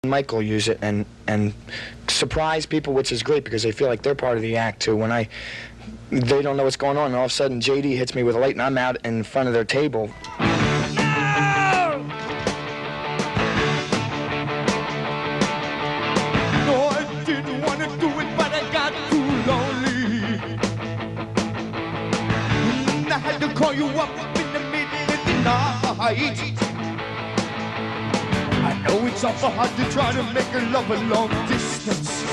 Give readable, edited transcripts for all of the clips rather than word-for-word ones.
Michael use it and surprise people, which is great because they feel like they're part of the act too. When they don't know what's going on, and all of a sudden JD hits me with a light, and I'm out in front of their table. No, I didn't want to do it, but I got too lonely. I had to call you up in the middle of the night. I know it's awful hard to try to make a love a long distance,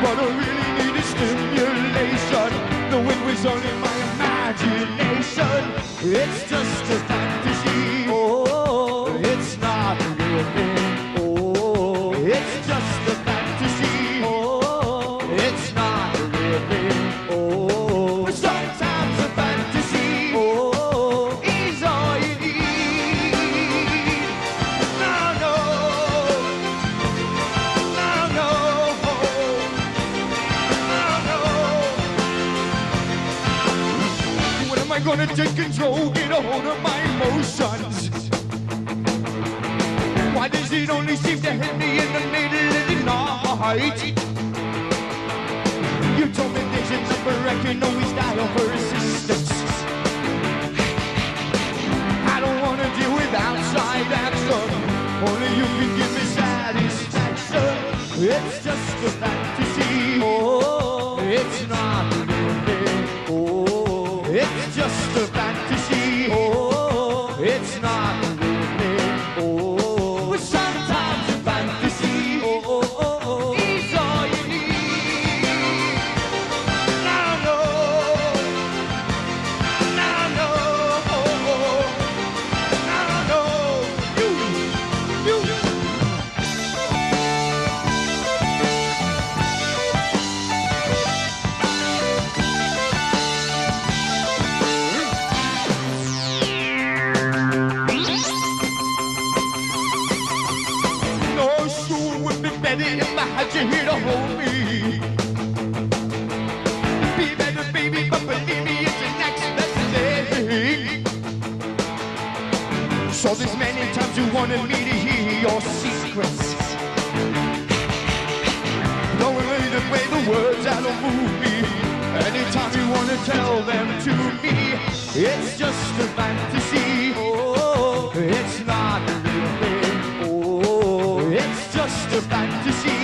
but I really needed stimulation. The wind was only my imagination. It's just a fantasy. Oh, it's not a real thing. Oh, it's just a fantasy. Oh, it's not a real thing. Oh, sometimes a fantasy. Oh, is all you need. No, no, no, no, no. When am I gonna take control, get a hold of my emotions? Why does it only seem to hit me in the middle of the night? You told me there's a number I can always dial for assistance. I don't want to deal with outside action. Only you can give me satisfaction. It's just a fantasy. Oh, it's not a real thing. Oh, it's just a fantasy. Oh, it's not a real thing. Oh, but sometimes a fantasy. Oh, oh, oh, oh, is all you need. Now, no, now, no, now, no, you. No, sure would be better if I had you here to hold me. Be better, baby, but believe me, it's the next best thing. So there's many times you wanted me to hear your secrets, knowing the way the words that'll move me. Anytime you want to tell them to me, it's just a fantasy. Oh, it's not a real thing. Oh, it's just a fantasy.